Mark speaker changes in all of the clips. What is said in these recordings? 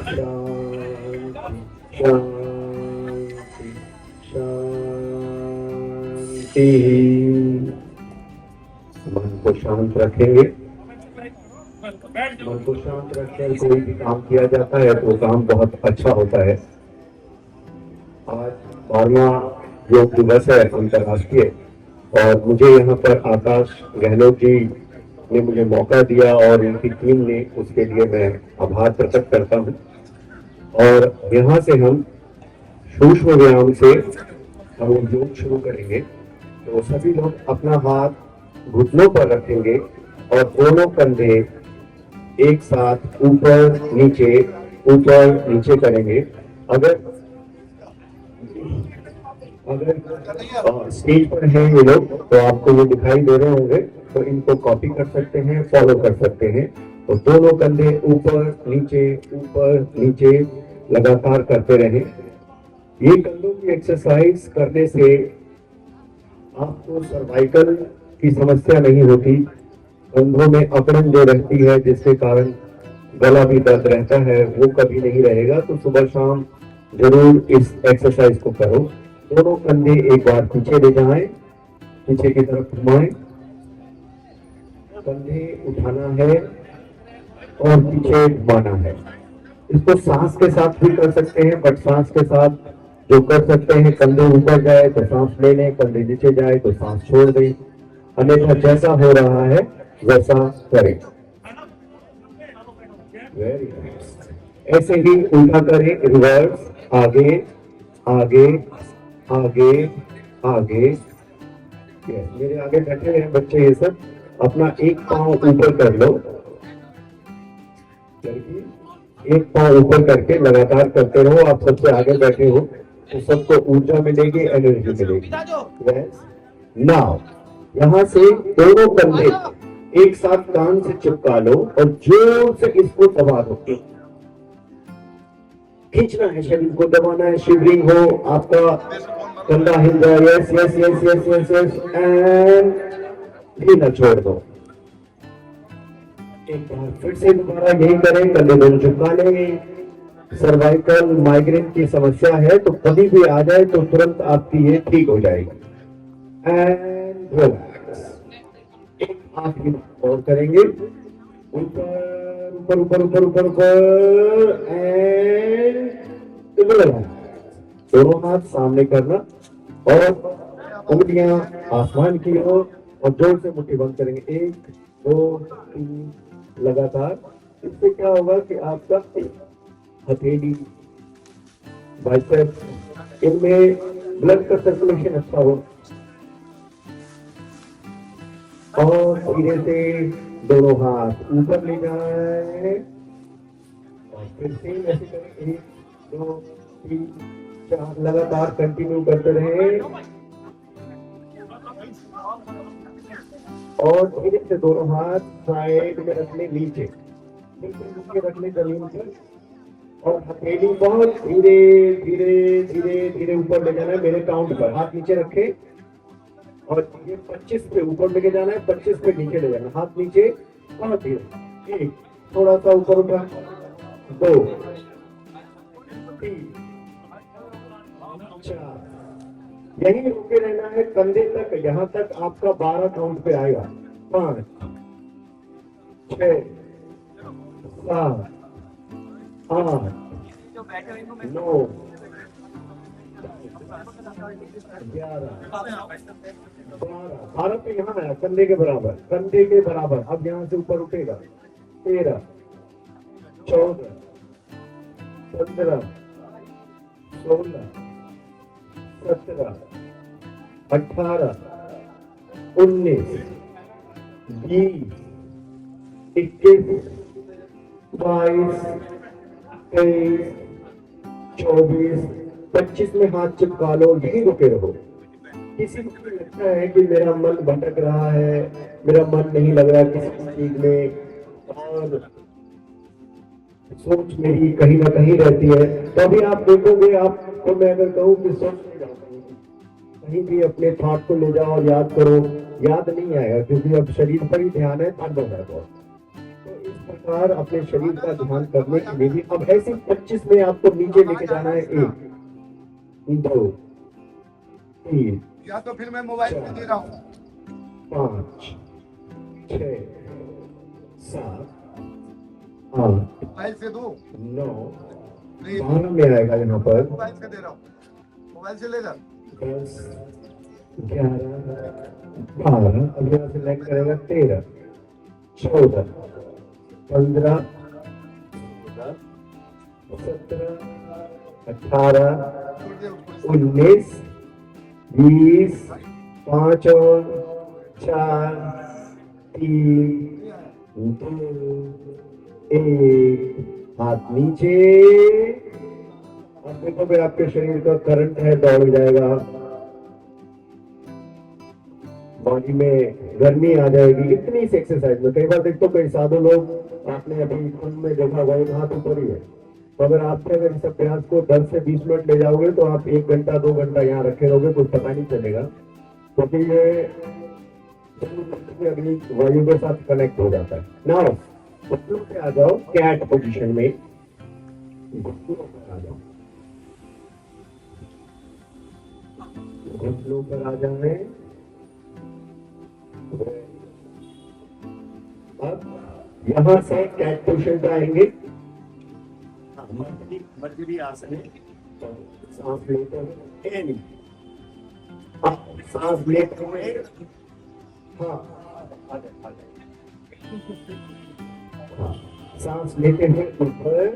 Speaker 1: शांति शांति शांति। मन को शांत रखेंगे। मन को शांत रखकर कोई भी काम किया जाता है तो काम बहुत अच्छा होता है। आज 12वां योग दिवस है अंतर्राष्ट्रीय, और मुझे यहाँ पर आकाश गहलोत जी ने मुझे मौका दिया और उनकी टीम ने, उसके लिए मैं आभार प्रकट करता हूँ। और यहाँ से हम सूक्ष्म व्यायाम से हम योग शुरू करेंगे। तो सभी लोग अपना हाथ घुटनों पर रखेंगे और दोनों कंधे एक साथ ऊपर नीचे करेंगे। अगर स्टेज पर हैं ये लोग तो आपको ये दिखाई दे रहे होंगे, तो इनको कॉपी कर सकते हैं, फॉलो कर सकते हैं। तो दोनों कंधे ऊपर नीचे लगातार करते रहें। ये कंधों की एक्सरसाइज करने से आपको सर्वाइकल की समस्या नहीं होती। कंधों में अकड़न जो रहती है जिसके कारण गला भी दर्द रहता है, वो कभी नहीं रहेगा। तो सुबह शाम जरूर इस एक्सरसाइज को करो। दोनों कंधे एक बार पीछे ले जाएं, पीछे की तरफ घुमाएं, कंधे उठाना है और पीछे घुमाना है। इसको सांस के साथ भी कर सकते हैं, बट सांस के साथ जो कर सकते हैं, कंधे ऊपर जाए तो सांस ले लें, कंधे नीचे जाए तो सांस छोड़ दें। अन्यथा जैसा हो रहा है वैसा करें। Very nice. ऐसे ही उल्टा करें, रिवर्स, आगे आगे आगे आगे। मेरे आगे बैठे हैं बच्चे, ये सब अपना एक पांव ऊपर कर लो, एक पांव ऊपर करके लगातार करते रहो। आप सबसे आगे बैठे हो तो सबको ऊर्जा मिलेगी, एनर्जी मिलेगी। नाउ यहाँ से दोनों कंधे एक साथ कान से चिपका लो और जोर से इसको दबा दो। खींचना है, शरीर को दबाना है, शिवरिंग हो, आपका कंधा हिल जाए। Yes yes yes yes yes yes and ढीला छोड़ दो। एक बार फिर से दोबारा यही करें, कंधे दोनों चिपका लेंगे। सर्वाइकल माइग्रेन की समस्या है तो कभी भी आ जाए तो तुरंत आपकी ये ठीक हो जाएगी। And relax. एक हाथ की और करेंगे, ऊपर ऊपर ऊपर ऊपर ऊपर ऊपर एंड रिलैक्स। दोनों हाथ सामने करना और उंगलियां आसमान की ओर और जोर से मुट्ठी बंद करेंगे। 1 2 3 लगातार। इससे क्या होगा कि आपका हथेली, बाइसेप्स, इनमें ब्लड का सर्कुलेशन अच्छा हो। और धीरे से दोनों हाथ ऊपर ले जाए और फिर से ऐसे करें। 1 2 3 4 लगातार कंटिन्यू करते रहे और धीरे से दोनों हाथ साइड में रखने, नीचे बिल्कुल रख ले जमीन पर, और हथेली बहुत धीरे धीरे धीरे धीरे ऊपर ले जाना है। मेरे काउंट पर हाथ नीचे रखे और ये 25 पे ऊपर लेके जाना है, 25 पे नीचे ले जाना। हाथ नीचे बहुत धीरे, 1 थोड़ा सा ऊपर उठा, 2 3 4 यही रुके रहना है कंधे तक, यहाँ तक आपका 12 काउंट पे आएगा। 5 6 7 8 9 11 पे यहाँ आया, कंधे के बराबर, कंधे के बराबर। अब यहाँ से ऊपर उठेगा। 13 14 15 16 17 18 19 20 21 22 23 24 25 में हाथ चिपका लो, यही रुके रहो। किसी को लगता है कि मेरा मन भटक रहा है, मेरा मन नहीं लग रहा किसी चीज में, और सोच मेरी कहीं ना कहीं रहती है, तो अभी आप देखोगे, आपको मैं अगर कहूँ कि सोच नहीं जाओ, कहीं भी अपने थॉट को ले जाओ, याद करो, याद नहीं आएगा क्योंकि अब शरीर पर ही ध्यान है, बंद हो जाए बहुत। तो इस प्रकार अपने शरीर का ध्यान करने के लिए भी अब ऐसे 25 में आपको नीचे लेके जाना है। 1 2 3
Speaker 2: या तो फिर मैं मोबाइल पे दे रहा हूँ।
Speaker 1: 5 6 7 8
Speaker 2: मोबाइल से दो
Speaker 1: 9
Speaker 2: नहीं,
Speaker 1: 12 में आएगा यहाँ पर।
Speaker 2: मोबाइल से दे रहा हूँ, मोबाइल से ले ला।
Speaker 1: 10 11 12 अब यहाँ से लाइन करेगा 13 14 15 16 17
Speaker 2: छोड़ दे उसको।
Speaker 1: 19 20 5 और 4 3 2 1 हाथ नीचे। अब देखो फिर आपके शरीर का करंट है दौड़ जाएगा, बॉडी में गर्मी आ जाएगी इतनी सी एक्सरसाइज में। कई बार देखते हो कई साधु लोग आपने अभी कुंभ में देखा हुआ एक हाथ ऊपर ही है, तो अगर आपसे अगर इस अभ्यास को 10 से 20 मिनट ले जाओगे तो आप 1 घंटा 2 घंटा यहाँ रखे रहोगे, कुछ पता नहीं चलेगा, क्योंकि ये अग्नि वायु के साथ कनेक्ट हो जाता है। नाउ घुटनों पे आ जाओ, कैट पोजीशन में घुटनों पर आ जाओ, घुटनों पर आ जाए। अब यहां से कैट पोजीशन पे आएंगे, मर्जरी आसन है, सांस लेते हुए सांस लेते हुए हाँ सांस लेते हुए ऊपर,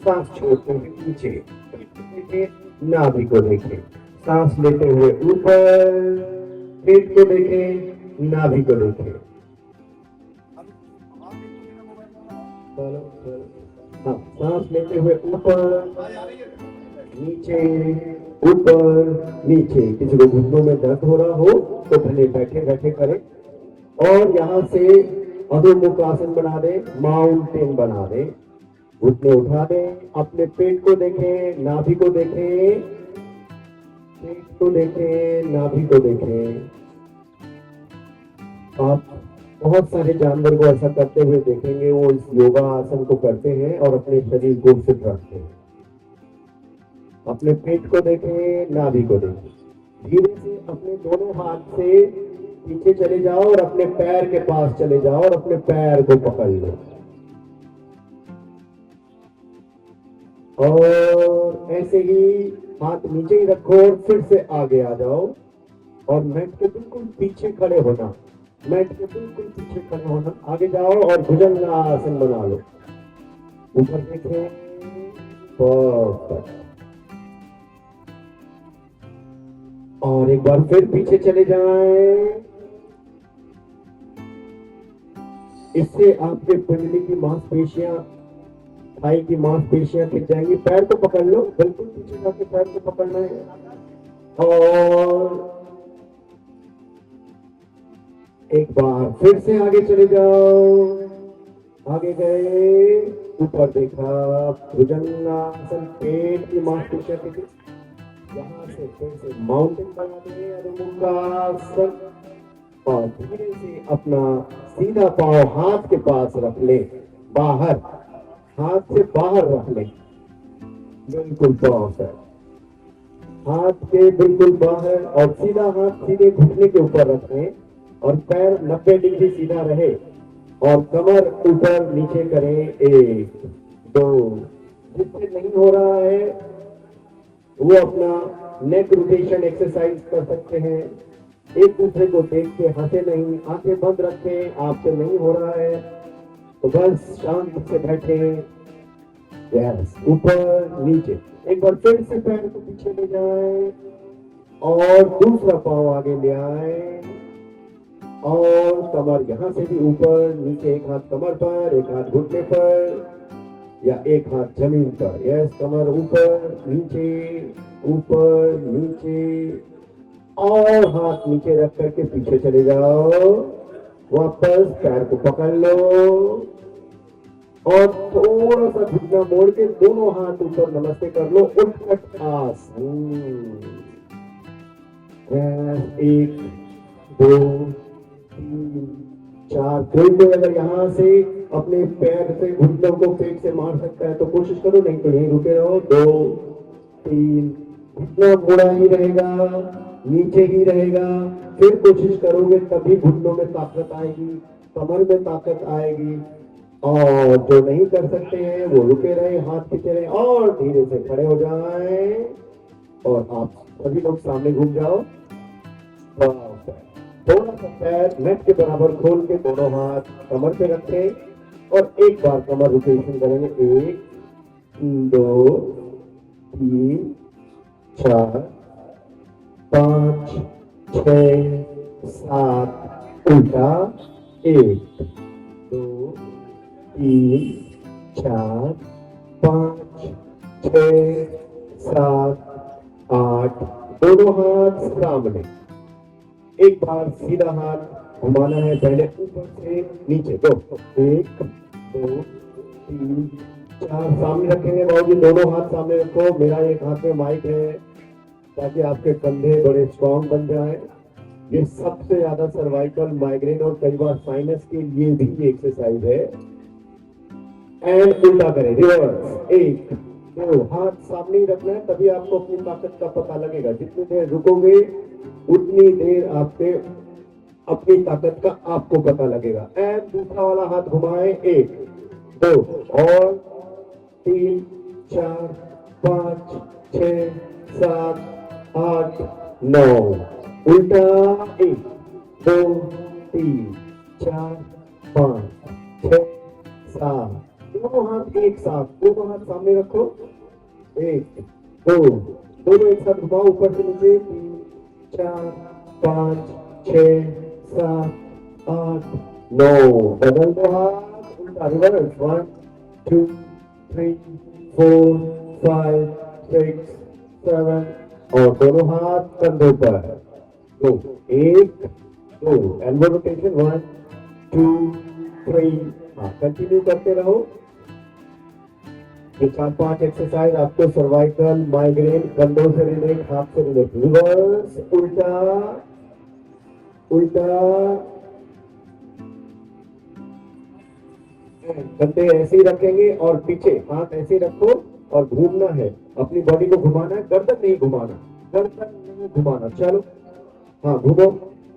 Speaker 1: सांस छोड़ते हुए नीचे, नाभि को देखें, सांस लेते हुए ऊपर, पेट को देखें, नाभि को देखें। हाँ, सांस लेते हुए ऊपर नीचे, ऊपर नीचे। किसी को घुटनों में दर्द हो रहा हो तो भले बैठे बैठे करें, और यहाँ से अधोमुख आसन बना दे, माउंटेन बना दे, घुटने उठा दे, अपने पेट को देखें, नाभि को देखें, पेट को देखें, नाभि को देखें। आप बहुत सारे जानवर को ऐसा करते हुए देखेंगे, वो इस योगा आसन को करते हैं और अपने शरीर को फिट रखते हैं। अपने पेट को देखें, नाभि को देखें, धीरे से अपने दोनों हाथ से पीछे चले जाओ और अपने पैर के पास चले जाओ और अपने पैर को पकड़ लो, और ऐसे ही हाथ नीचे ही रखो और फिर से आगे आ जाओ और मैट के बिल्कुल पीछे खड़े होना, मैट के बिल्कुल पीछे खड़े होना, आगे जाओ और भुजंगासन बना लो, ऊपर देखें, परफेक्ट। और एक बार फिर पीछे चले जाएं, इससे आपके पिंडली की मांसपेशियां, थाई की मांसपेशियां खिंच जाएंगी। पैर को पकड़ लो, बिल्कुल पीछे जाके पैर को पकड़ना है, और एक बार फिर से आगे चले जाओ, आगे गए, ऊपर देखा, भुजंगासन, पेट की मांसपेशियां खिंची, यहाँ से फिर से माउंटेन बना दे, अधोमुखासन, और धीरे से अपना सीधा पांव हाथ के पास रख ले, बाहर, हाथ से बाहर रख ले, बिल्कुल पांव से हाथ के बिल्कुल बाहर, और सीधा हाथ सीधे घुटने के ऊपर रख ले, और पैर 90 डिग्री सीधा रहे, और कमर ऊपर नीचे करें। 1 2, जिससे नहीं हो रहा है वो अपना नेक रोटेशन एक्सरसाइज कर सकते हैं। एक दूसरे को देख के हंसे नहीं, आंखें बंद रखें, आपसे नहीं हो रहा है तो बस शांत से बैठे, यस, ऊपर नीचे। एक बार फिर से पैर को पीछे ले जाएं और दूसरा पांव आगे ले आए, और कमर यहां से भी ऊपर नीचे, एक हाथ कमर पर, एक हाथ घुटने पर, या एक हाथ जमीन पर, यस, कमर ऊपर नीचे, ऊपर नीचे, और हाथ नीचे रख करके पीछे चले जाओ, वापस पैर को पकड़ लो, और थोड़ा सा घुटना मोड़ के दोनों हाथ ऊपर नमस्ते कर लो, उठपट आसन। 1 2 3 4, कोई अगर यहां से अपने पैर से घुटनों को पेट से मार सकता है तो कोशिश करो, नहीं तो यहीं रुके रहो। 2 3, घुटना मुड़ा ही रहेगा, नीचे ही रहेगा। फिर कोशिश करोगे तभी घुटनों में ताकत आएगी, कमर में ताकत आएगी। और जो नहीं कर सकते हैं वो रुके रहे, हाथ पीछे रहे और धीरे से खड़े हो जाएं। और आप सभी लोग सामने घूम जाओ। थोड़ा सा पैर नेट के बराबर खोल के दोनों हाथ कमर पे रखें और एक बार कमर रोटेशन करेंगे। 1 2 3 4 5 6 7 उल्टा। 1 2 3 4 5 6 7 8। दोनों हाथ सामने। एक बार सीधा हाथ घुमाना है, पहले ऊपर से नीचे। 2 1 2 3 4 सामने रखेंगे। बाबूजी दोनों हाथ सामने रखो। मेरा एक हाथ में माइक है ताकि आपके कंधे बड़े स्ट्रॉन्ग बन जाए। ये सबसे ज्यादा सर्वाइकल, माइग्रेन और कई बार साइनस के लिए भी एक्सरसाइज है। एंड उल्टा करें, रिवर्स। 1 2 हाथ सामने ही रखना है, तभी आपको अपनी ताकत का पता लगेगा। जितनी देर रुकोगे उतनी देर आपके अपनी ताकत का आपको पता लगेगा। एंड दूसरा वाला हाथ घुमाए। 1 2 और 3 4 5 6 7 8 9 उल्टा। 1 2 3 4 5 6 7। दोनों हाथ एक साथ, दोनों हाथ सामने रखो। 1 2 दोनों एक साथ घुमाओ ऊपर से नीचे। 3 4 5 6 7 8 9। बदल दो हाथ, उल्टा रिवर्स। 1 2 3 4 5 6 7 और दोनों हाथ कंधों पर। 2 1 2 एल्बो रोटेशन। 1 2 3। हाँ, कंटिन्यू करते रहो। ये 4-5 एक्सरसाइज आपको सर्वाइकल, माइग्रेन, कंधों से रिलेट, हाथ से रिलेट। रिवर्स, उल्टा उल्टा। कंधे ऐसे ही रखेंगे और पीछे हाथ ऐसे ही रखो और घूमना है, अपनी बॉडी को घुमाना है। गर्दन नहीं घुमाना, गर्दन नहीं घुमाना। चलो हाँ घूमो।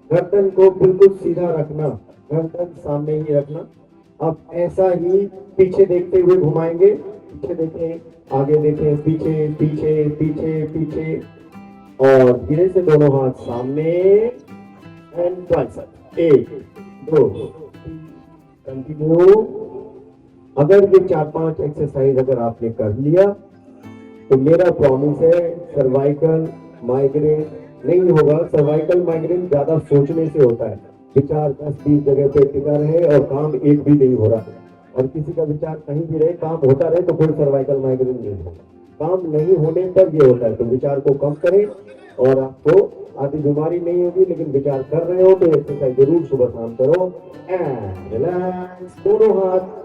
Speaker 1: गर्दन को बिल्कुल सीधा रखना, गर्दन सामने ही रखना। अब ऐसा ही पीछे देखते हुए घुमाएंगे। पीछे देखें, आगे देखें, पीछे पीछे पीछे पीछे और धीरे से दोनों हाथ सामने। And tricep. 1 2 कंटिन्यू। अगर ये 4-5 एक्सरसाइज अगर आपने कर लिया तो मेरा प्रॉमिस है सर्वाइकल माइग्रेन नहीं होगा। सर्वाइकल माइग्रेन ज्यादा सोचने से होता है। विचार 10-20 जगह पे टिका रहे और काम एक भी नहीं हो रहा, और किसी का विचार कहीं भी रहे, काम होता रहे तो कोई सर्वाइकल माइग्रेन नहीं होगा। काम नहीं होने पर ये होता है। तो विचार को कम करें और आपको आदि बीमारी नहीं होगी। लेकिन विचार कर रहे हो तो एक्सरसाइज जरूर सुबह शाम करो। And relax. दोनों हाथ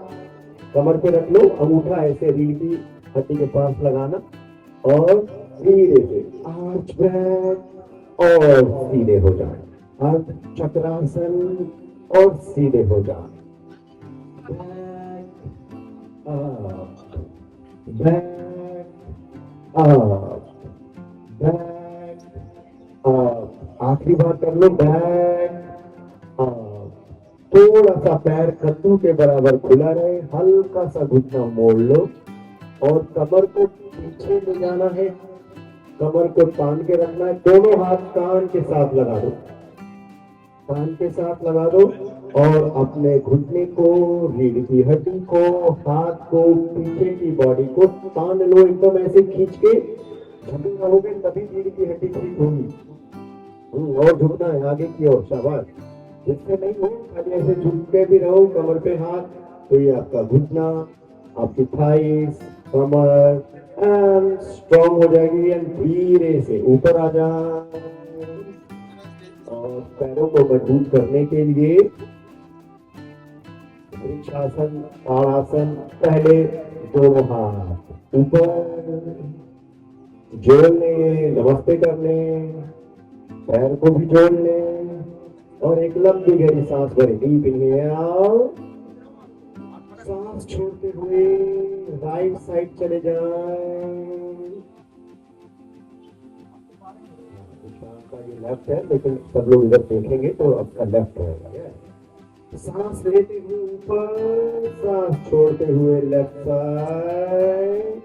Speaker 1: कमर पे रख लो, अंगूठा ऐसे रीढ़ की हड्डी के पास लगाना और धीरे से आर्च बैक और सीधे हो जाए। अर्ध चक्रासन और सीधे हो जाए। Back up back up. आखिरी बार कर लो। Back up. थोड़ा सा पैर कद्दू के बराबर खुला रहे, हल्का सा घुटना मोड़ लो और कमर को पीछे ले जाना है। कमर को तान के रखना है। दोनों हाथ कान के साथ लगा दो, कान के साथ लगा दो और अपने घुटने को, रीढ़ की हड्डी को, हाथ को, पीछे की बॉडी को तान लो एकदम ऐसे खींच के। झुके रहोगे तभी रीढ़ की हड्डी ठीक होगी। और झुकना है आगे की ओर। शाबाश। जिससे नहीं हो खाली ऐसे झुकते भी रहो कमर पे हाथ, तो ये आपका घुटना, आपकी थाइस, कमर एंड स्ट्रॉन्ग हो जाएगी। एंड धीरे से ऊपर आ जाए और पैरों को मजबूत करने के लिए वृक्षासन, ताड़ासन। पहले दोनों हाथ ऊपर जोड़ ले, नमस्ते कर ले, पैर को भी जोड़ ले और एक लंबी गहरी सांस भरे। डीप इनहेल सांस छोड़ते हुए राइट साइड चले जाएं। आपका ये लेफ्ट है, लेकिन सब लोग इधर देखेंगे तो आपका लेफ्ट रहेगा। सांस लेते हुए ऊपर, सांस छोड़ते हुए लेफ्ट साइड।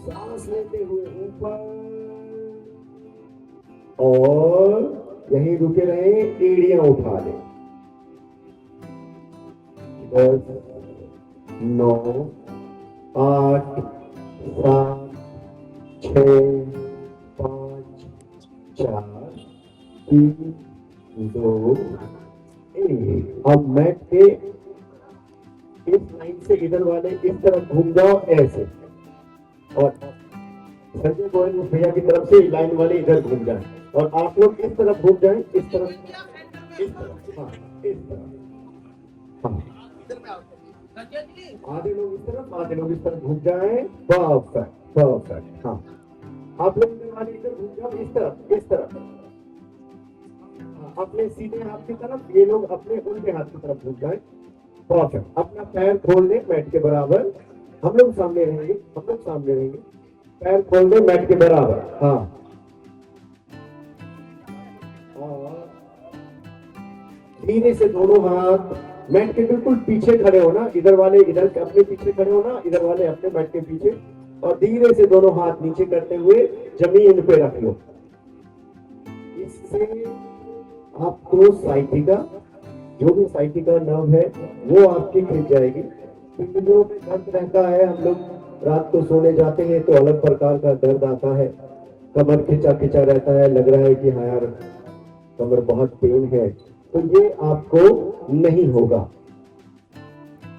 Speaker 1: सांस लेते हुए ऊपर और यहीं रुके रहे, एड़ियां उठा लें। 10, 9, 8, 7, 6, 5, 4, 3, 2, 1। अब मैट के इस लाइन से इधर वाले इस तरफ घूम जाओ ऐसे, और संजय गोयल भैया की तरफ से लाइन वाले इधर घूम जाए, और आप लोग इस तरफ घूम जाए, इस तरफ, इस तरफ, हाँ इस तरफ, हाँ आधे लोग इस तरफ, आधे लोग इस तरफ घूम जाए। Perfect perfect. हाँ आप लोग इधर वाले इधर घूम जाओ, इस तरफ, इस तरफ, अपने सीधे हाथ की तरफ, ये लोग अपने उल्टे हाथ की तरफ घूम जाए। परफेक्ट। अपना पैर खोल दे मैट के बराबर, हम लोग सामने रहेंगे, हम लोग सामने रहेंगे। पैर खोल दे मैट के बराबर, हाँ। और धीरे से दोनों हाथ मैट के बिल्कुल पीछे खड़े होना, इधर वाले इधर अपने पीछे खड़े होना, इधर वाले अपने मैट के पीछे, और धीरे से दोनों हाथ नीचे करते हुए जमीन पे रख लो। इससे आपको साइटिका, जो भी साइटिका नर्व है वो आपकी खिंच जाएगी। पिंडलियों में दर्द रहता है, हम लोग रात को सोने जाते हैं तो अलग प्रकार का दर्द आता है, कमर खिंचा खिंचा रहता है, लग रहा है कि हाँ यार कमर बहुत पेन है, तो ये आपको नहीं होगा।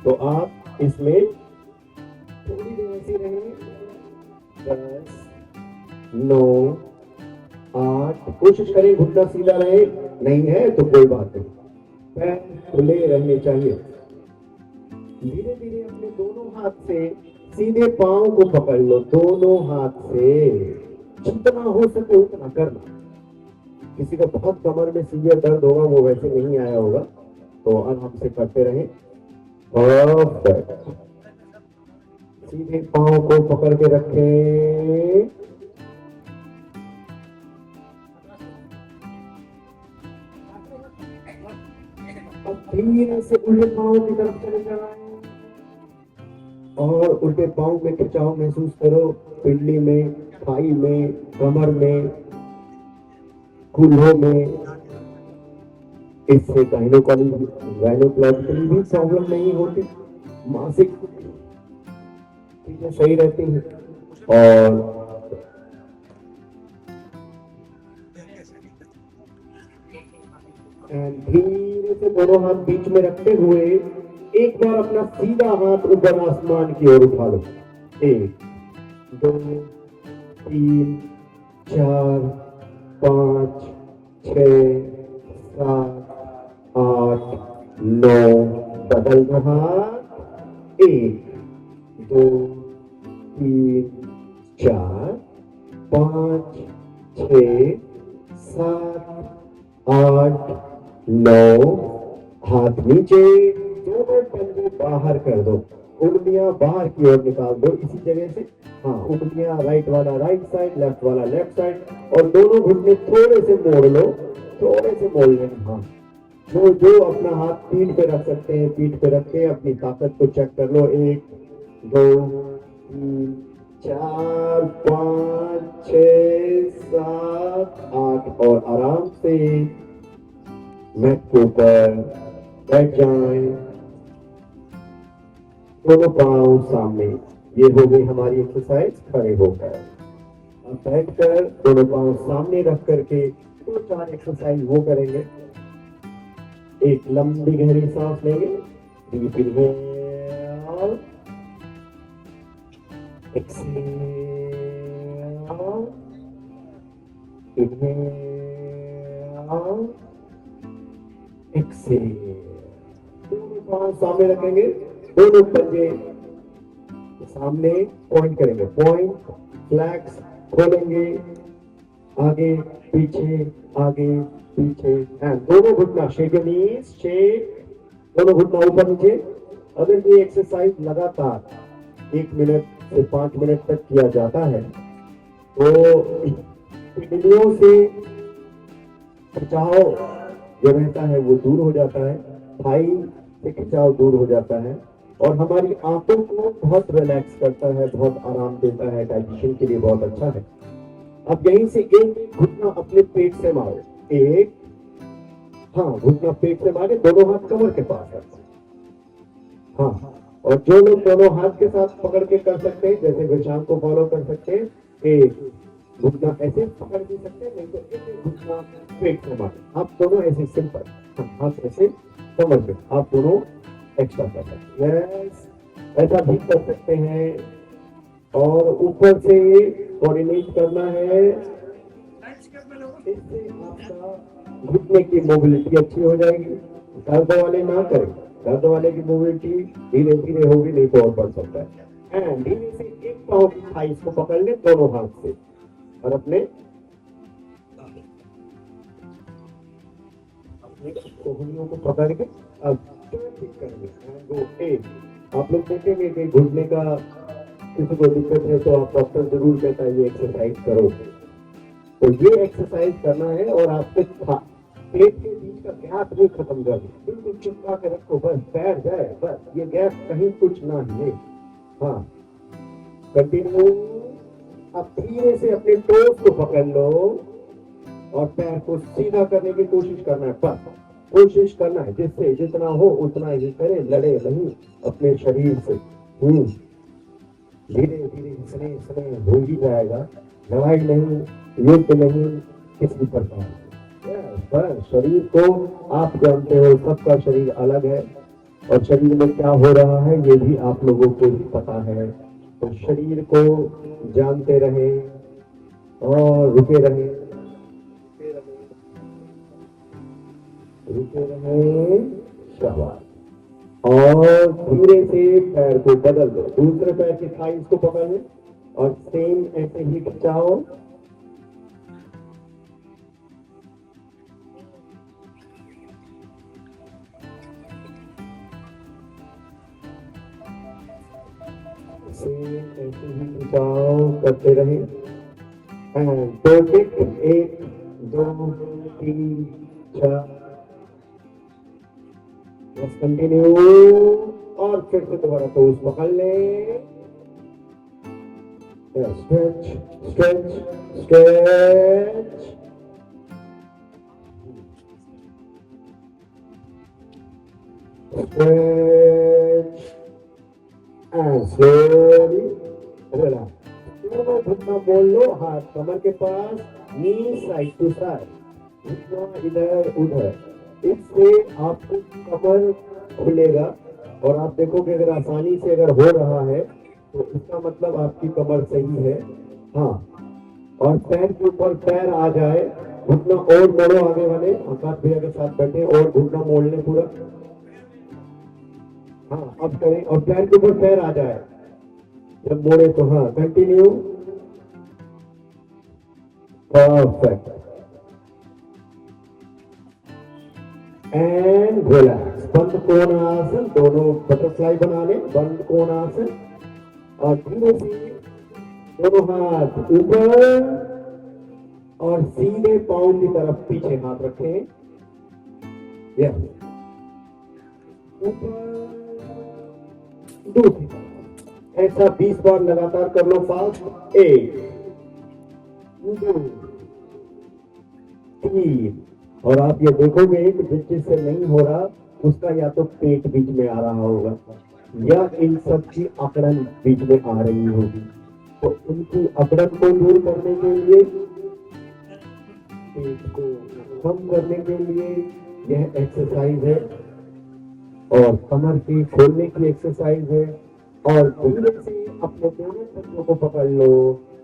Speaker 1: तो आप इसमें थोड़ी देर ऐसी रहें। 10, 9, 8, कोशिश करें घुटना सीधा रहे, नहीं है तो कोई बात नहीं, पैर खुले रहने चाहिए। धीरे धीरे अपने दोनों हाथ से सीधे पांव को पकड़ लो, दोनों हाथ से जितना हो सके उतना करना। किसी का बहुत कमर में सीवियर दर्द होगा, वो वैसे नहीं आया होगा, तो आराम से करते रहें। परफेक्ट। सीधे पांव को पकड़ के रखें, अब धीरे से उल्टे पांव की तरफ चले जाएं, और उल्टे पांव में खिंचाव महसूस करो, पिंडली में, थाई में, कमर में, कूल्हों में। इससे गायनोकोलॉजिकली भी प्रॉब्लम नहीं होती, मासिक चीजें सही रहती हैं। और धीरे से दोनों हाथ बीच में रखते हुए एक बार अपना सीधा हाथ ऊपर आसमान की ओर उठा लो। 1, 2, 3, 4, 5, 6, 7, 8, 9, बदल दो हाथ। 1, 2, 3, 4, 5, 6, 7, 8, 9, हाथ नीचे, दोनों पंजे बाहर कर दो, उंगलियां बाहर की ओर निकाल दो इसी जगह से। हाँ, उंगलियां राइट वाला राइट साइड, लेफ्ट वाला लेफ्ट साइड, और दोनों घुटने थोड़े से मोड़ लो, थोड़े से मोड़ लेना। हाँ, जो अपना हाथ पीठ पे रख सकते हैं, पीठ पे रख के अपनी ताकत को चेक कर लो। 1, 2, 3, 4, 5, 6, 7, 8, और आराम से मैट के ऊपर बैठ जाएं, दोनों पांव सामने। ये हो गई हमारी एक्सरसाइज खड़े होकर। अब बैठकर दोनों पांव सामने रख करके 2-4 एक्सरसाइज वो करेंगे। एक लंबी गहरी सांस लेंगे, deep inhale, exhale, inhale, exhale. दोनों पांव सामने रखेंगे, दोनों पंजे सामने पॉइंट करेंगे, पॉइंट फ्लैक्स खोलेंगे,
Speaker 3: आगे पीछे, आगे पीछे, एंड दोनों घुटना शेक योर नीज, शेक, दोनों घुटना ऊपर नीचे। अगर ये एक्सरसाइज लगातार 1 मिनट से 5 मिनट तक किया जाता है तो किडनियों से खिंचाव जो रहता है वो दूर हो जाता है, थाई से खिंचाव दूर हो जाता है और हमारी आंखों को बहुत रिलैक्स करता है, बहुत आराम देता है, डाइजेशन के लिए बहुत अच्छा है। अब यहीं से एक घुटना अपने पेट से मारो, एक, हाँ घुटना पेट से मारे, दोनों हाथ कमर के पास रखो, हाँ। और जो लोग दोनों हाथ के साथ पकड़ के कर सकते हैं, जैसे विशाल को फॉलो कर सकते हैं, एक घुटना ऐसे पकड़ भी सकते हैं, नहीं तो एक घुटना पेट से मारे, आप दोनों ऐसे सिंपल, हाँ, हाथ ऐसे कमर पे, आप दोनों एक्स्ट्रा कर सकते हैं, यस, ऐसा भी कर सकते हैं। और ऊपर से कोऑर्डिनेट करना है, इससे आपका घुटने की मोबिलिटी अच्छी हो जाएगी। दर्द वाले ना करें, दर्द वाले की मोबिलिटी धीरे धीरे होगी, नहीं तो और बढ़ सकता है। एंड धीरे से एक पाँव की थाइस को पकड़ ले दोनों हाथ से और अपने कोहनियों को पकड़ के अब ठीक करेंगे। एंड एक आप लोग देखेंगे कि घुटने का किसी को दिक्कत है तो आप डॉक्टर जरूर कहता है ये एक्सरसाइज करो, तो ये एक्सरसाइज करना है और आपके पेट के बीच का गैप नहीं खत्म करना, बिल्कुल चिपका के रखो, बस बैठ जाए, बस ये गैप कहीं कुछ ना हिले, हाँ। कंटिन्यू, अब धीरे से अपने टोस को पकड़ लो और पैर को सीधा करने की कोशिश करना है, बस कोशिश करना है, जिससे जितना हो उतना ही करे, लड़े नहीं अपने शरीर से। धीरे धीरे स्नेह स्नेह हो ही जाएगा, लड़ाई नहीं, युद्ध नहीं, किसी प्रकार पर शरीर को आप जानते हो, सबका शरीर अलग है और शरीर में क्या हो रहा है ये भी आप लोगों को ही पता है, तो शरीर को जानते रहे और रुके रहे, रुके रहे, शाबाश। और धीरे से पैर को बदल दो, दूसरे पैर की थाइस को पकड़ ले और सेम ऐसे ही खिंचाओ, सेम ऐसे ही खिंचाओ करते रहे। एंड 1 2 3 4, बस कंटिन्यू, और फिर से दोबारा टोस पकड़ ले, stretch stretch stretch, stretch and slowly relax. दोनों घुटना बोल लो, हाथ कमर के पास, नी साइड टू साइड, घुटना इधर उधर, इससे आपको कमर खुलेगा और आप देखोगे अगर आसानी से अगर हो रहा है तो इसका मतलब आपकी कमर सही है, हाँ। और पैर के ऊपर पैर आ जाए, घुटना और मोड़ो, आगे वाले आकाश भैया के साथ बैठे और घुटना मोड़ ले पूरा, हाँ अब करें, और पैर के ऊपर पैर आ जाए जब मोड़े तो, हाँ कंटिन्यू, परफेक्ट एंड रिलैक्स। बंद कोणासन, दोनों बटरफ्लाई बना ले, बंद कोणासन, और धीरे से दोनों हाथ ऊपर और सीधे पांव की तरफ पीछे हाथ रखें, यस, ऊपर दूसरी तरफ, ऐसा 20 बार लगातार कर लो फास्ट। 1 2 3, और आप ये देखोगे कि जिस चीज से नहीं हो रहा उसका या तो पेट बीच में आ रहा होगा या इन सब की अकड़न बीच में आ रही होगी, तो इनकी अकड़न को दूर करने के लिए, पेट को कम करने के लिए यह एक्सरसाइज है और कमर की खोलने की एक्सरसाइज है। और धीरे से अपने दोनों पंजों को पकड़ लो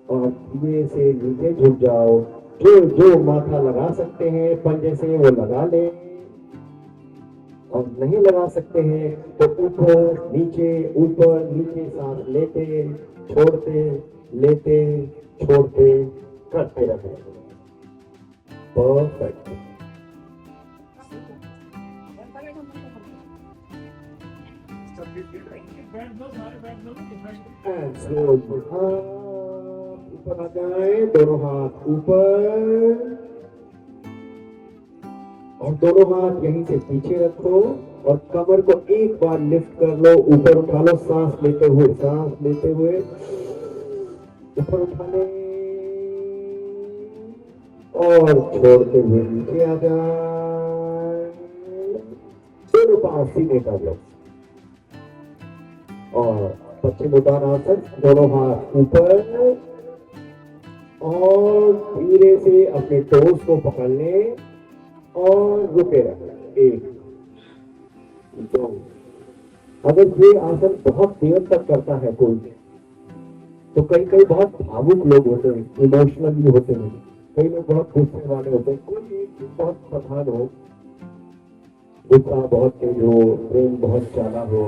Speaker 3: और धीरे से नीचे झुक जाओ, जो जो माथा लगा सकते हैं पंजे से वो लगा ले, और नहीं लगा सकते हैं तो ऊपर नीचे सांस लेते छोड़ते, लेते छोड़ते करते रहे। परफेक्ट। एंड स्लो ऊपर आ जाए, दोनों हाथ ऊपर और दोनों हाथ यहीं से पीछे रखो और कमर को एक बार लिफ्ट कर लो, ऊपर उठा लो, सांस लेते हुए ऊपर उठा ले और छोड़ते हुए नीचे आ जाए। दोनों पांव सीधे कर लो और पश्चिमोत्तानासन, दोनों हाथ ऊपर और धीरे से अपने टोस को पकड़ ले और रुके रहे। 1 2। अगर ये आसन बहुत देर तक करता है कोई, तो कई बहुत भावुक लोग होते हैं, इमोशनल भी होते हैं, कई लोग बहुत गुस्से वाले होते हैं। कोई एक बहुत प्रधान हो, गुस्सा बहुत तेज हो, प्रेम बहुत ज्यादा हो,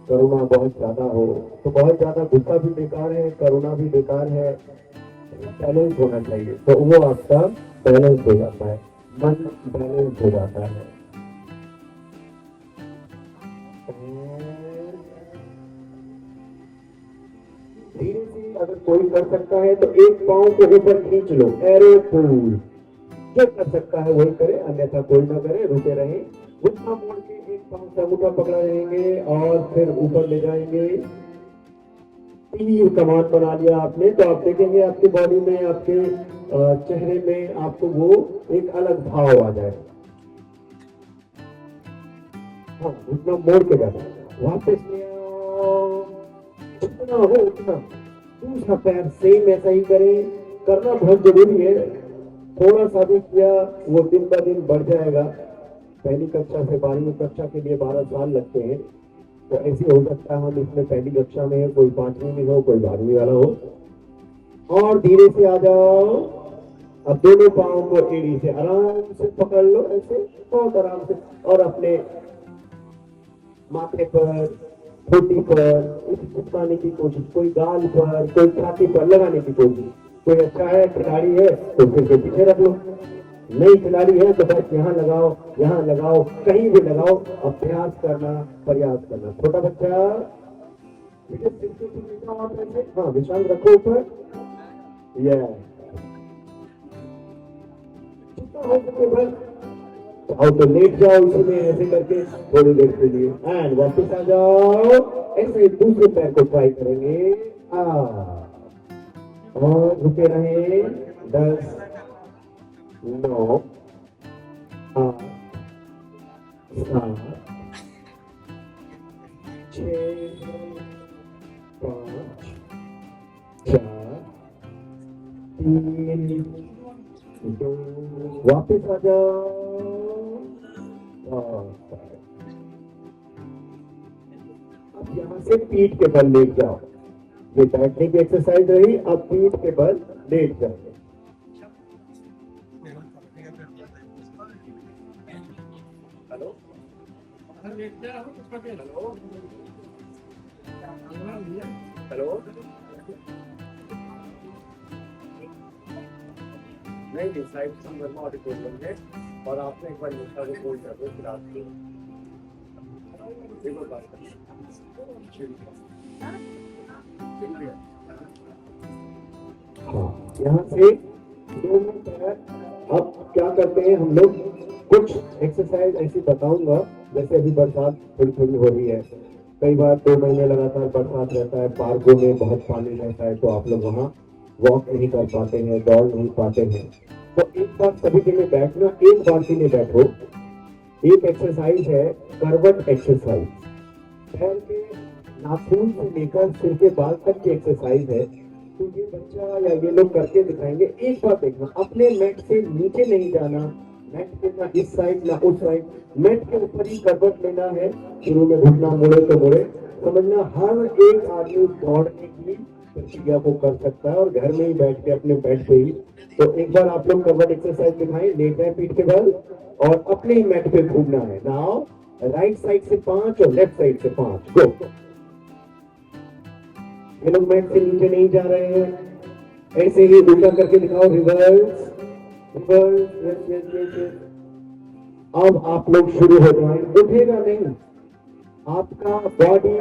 Speaker 3: करुणा बहुत ज्यादा हो, तो बहुत ज्यादा गुस्सा भी बेकार है, करुणा भी बेकार है। बैलेंस होना चाहिए, तो वो आपका बैलेंस हो जाता है, मन बैलेंस हो जाता है। धीरे से अगर कोई कर सकता है तो एक पांव को ऊपर खींच लो, एरो पुल। जो कर सकता है वही करे, अन्यथा कोई ना करे, रुके रहे। घुटना मोड़ के एक पांव से अंगूठा पकड़ा रहेंगे और फिर ऊपर ले जाएंगे। तीर कमान बना लिया आपने, तो आप देखेंगे आपकी बॉडी में, आपके चेहरे में आपको वो एक अलग भाव आ जाए। हाँ, घुटना मोड़ के जाना, वापस ले आओ, जितना हो उतना। दूसरा पैर सेम ऐसा ही करें, करना बहुत जरूरी है। थोड़ा सा भी किया वो दिन ब दिन बढ़ जाएगा। पहली कक्षा से 12वीं कक्षा के लिए 12 साल लगते हैं, तो ऐसे हो सकता है हम इसमें पहली कक्षा में है, कोई 5वीं में हो, कोई 12वीं वाला हो। और धीरे से आ जाओ। अब दोनों पाँव को एड़ी से आराम से पकड़ लो, ऐसे बहुत आराम से, और अपने माथे पर, ठोड़ी पर चिपकाने की कोशिश, कोई गाल पर, कोई छाती पर लगाने की कोशिश। कोई अच्छा है, खिलाड़ी है तो फिर के पीछे रख लो, नई खिलाड़ी है तो बस यहाँ लगाओ, कहीं भी लगाओ। अभ्यास करना, प्रयास करना। छोटा बच्चा हाँ, विशाल रखो ऊपर, जितना हो सके बस। आओ तो लेट जाओ इसी में, ऐसे करके थोड़ी देर के लिए, एंड वापस आ जाओ। ऐसे दूसरे पैर को ट्राई करेंगे, और रुके रहे। 10 9 8 7 6 5 4 3 2। वापस आ जाओ। अब यहाँ से पीठ के बल लेट जाओ। ये बैठने की एक्सरसाइज रही, अब पीठ के बल लेट जाओ। हेलो हेलो, नहीं साइड संगरमा और प्रॉब्लम है, और आपने एक बार निशा को बोल कर दो, फिर आपकी देखो बात यहाँ से दोनों पैर। अब क्या करते हैं हम लोग, कुछ एक्सरसाइज ऐसी बताऊंगा, जैसे अभी बरसात थोड़ी थोड़ी हो रही है, कई बार 2 महीने लगातार बरसात रहता है, पार्कों में बहुत पानी रहता है, तो आप लोग वहाँ वॉक नहीं कर पाते हैं, दौड़ नहीं पाते हैं। तो एक बार सभी के लिए बैठना, एक बार के लिए बैठो। एक एक्सरसाइज है करवट एक्सरसाइज, पैर के नाखून से लेकर सिर के बाल तक की एक्सरसाइज है। तो ये बच्चा या ये लोग करके दिखाएंगे, एक बार देखना। अपने मैट से नीचे नहीं जाना, मैट के ना इस साइड ना उस साइड, मैट के ऊपर ही करवट लेना है। शुरू में घुटना मोड़े तो मोड़े, समझना हर एक आदमी दौड़ने की प्रक्रिया को कर सकता है, और घर में ही बैठ के अपने बेड पे ही। तो एक बार आप लोग करवट एक्सरसाइज दिखाएं, लेट है पीठ के बल, और अपने ही मैट पे घूमना है। नाउ राइट साइड से 5 और लेफ्ट साइड से 5, गो। ये लोग मैट से नीचे नहीं जा रहे हैं, ऐसे ही उल्टा करके दिखाओ, reverse reverse, yes yes yes yes. अब आप लोग शुरू हो जाए, उठेगा नहीं आपका बॉडी,